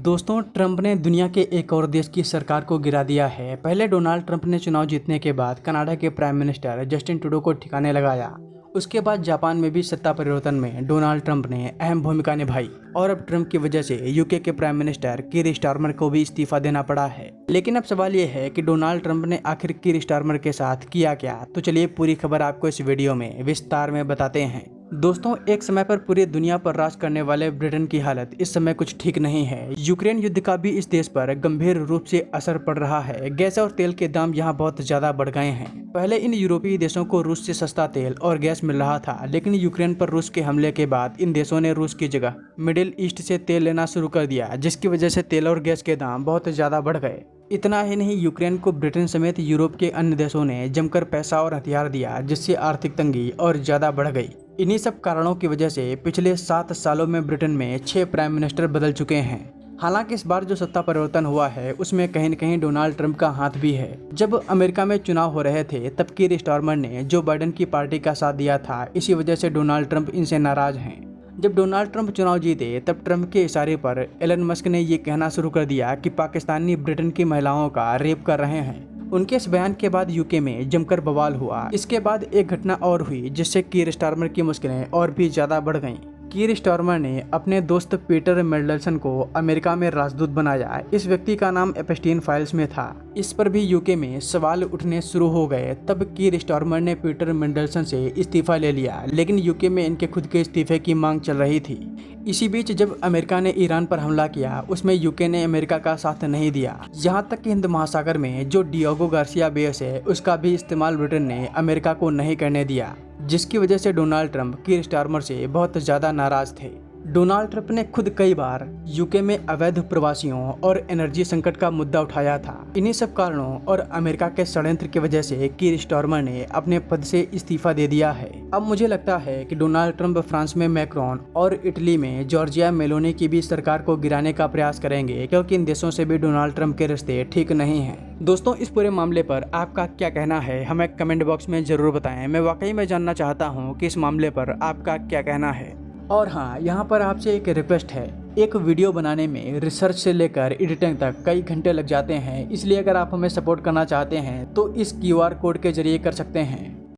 दोस्तों, ट्रंप ने दुनिया के एक और देश की सरकार को गिरा दिया है। पहले डोनाल्ड ट्रंप ने चुनाव जीतने के बाद कनाडा के प्राइम मिनिस्टर जस्टिन ट्रूडो को ठिकाने लगाया। उसके बाद जापान में भी सत्ता परिवर्तन में डोनाल्ड ट्रंप ने अहम भूमिका निभाई और अब ट्रंप की वजह से यूके के प्राइम मिनिस्टर कीर स्टारमर को भी इस्तीफा देना पड़ा है। लेकिन अब सवाल ये है कि डोनाल्ड ट्रंप ने आखिर कीर स्टारमर के साथ किया क्या। तो चलिए पूरी खबर आपको इस वीडियो में विस्तार में बताते हैं। दोस्तों, एक समय पर पूरी दुनिया पर राज करने वाले ब्रिटेन की हालत इस समय कुछ ठीक नहीं है। यूक्रेन युद्ध का भी इस देश पर गंभीर रूप से असर पड़ रहा है। गैस और तेल के दाम यहाँ बहुत ज्यादा बढ़ गए हैं। पहले इन यूरोपीय देशों को रूस से सस्ता तेल और गैस मिल रहा था, लेकिन यूक्रेन पर रूस के हमले के बाद इन देशों ने रूस की जगह मिडिल ईस्ट से तेल लेना शुरू कर दिया, जिसकी वजह से तेल और गैस के दाम बहुत ज्यादा बढ़ गए। इतना ही नहीं, यूक्रेन को ब्रिटेन समेत यूरोप के अन्य देशों ने जमकर पैसा और हथियार दिया, जिससे आर्थिक तंगी और ज्यादा बढ़ गई। इन्हीं सब कारणों की वजह से पिछले 7 सालों में ब्रिटेन में 6 प्राइम मिनिस्टर बदल चुके हैं। हालांकि इस बार जो सत्ता परिवर्तन हुआ है उसमें कहीं न कहीं डोनाल्ड ट्रंप का हाथ भी है। जब अमेरिका में चुनाव हो रहे थे तब कीर स्टारमर ने जो बाइडेन की पार्टी का साथ दिया था, इसी वजह से डोनाल्ड ट्रंप इनसे नाराज हैं। जब डोनाल्ड ट्रंप चुनाव जीते तब ट्रंप के इशारे पर एलन मस्क ने ये कहना शुरू कर दिया कि पाकिस्तानी ब्रिटेन की महिलाओं का रेप कर रहे हैं। उनके इस बयान के बाद यूके में जमकर बवाल हुआ। इसके बाद एक घटना और हुई जिससे कीर स्टारमर की मुश्किलें और भी ज्यादा बढ़ गईं। कीर स्टारमर ने अपने दोस्त पीटर मेंडलसन को अमेरिका में राजदूत बनाया। इस व्यक्ति का नाम एप्स्टीन फाइल्स में था। इस पर भी यूके में सवाल उठने शुरू हो गए। तब कीर स्टारमर ने पीटर मेंडलसन से इस्तीफा ले लिया, लेकिन यूके में इनके खुद के इस्तीफे की मांग चल रही थी। इसी बीच जब अमेरिका ने ईरान पर हमला किया, उसमें यूके ने अमेरिका का साथ नहीं दिया। यहाँ तक कि हिंद महासागर में जो डिएगो गार्सिया बेस है, उसका भी इस्तेमाल ब्रिटेन ने अमेरिका को नहीं करने दिया, जिसकी वजह से डोनाल्ड ट्रंप कीर स्टारमर से बहुत ज्यादा नाराज थे। डोनाल्ड ट्रंप ने खुद कई बार यूके में अवैध प्रवासियों और एनर्जी संकट का मुद्दा उठाया था। इन्हीं सब कारणों और अमेरिका के षड्यंत्र की वजह से कीर स्टारमर ने अपने पद से इस्तीफा दे दिया है। अब मुझे लगता है कि डोनाल्ड ट्रंप फ्रांस में मैक्रोन और इटली में जॉर्जिया मेलोनी की भी सरकार को गिराने का प्रयास करेंगे, क्योंकि इन देशों से भी डोनाल्ड ट्रंप के रिश्ते ठीक नहीं हैं। दोस्तों, इस पूरे मामले पर आपका क्या कहना है, हमें कमेंट बॉक्स में जरूर बताएं। मैं वाकई में जानना चाहता हूँ कि इस मामले पर आपका क्या कहना है। और हाँ, यहाँ पर आपसे एक रिक्वेस्ट है। एक वीडियो बनाने में रिसर्च से लेकर एडिटिंग तक कई घंटे लग जाते हैं, इसलिए अगर आप हमें सपोर्ट करना चाहते हैं तो इस क्यूआर कोड के जरिए कर सकते हैं।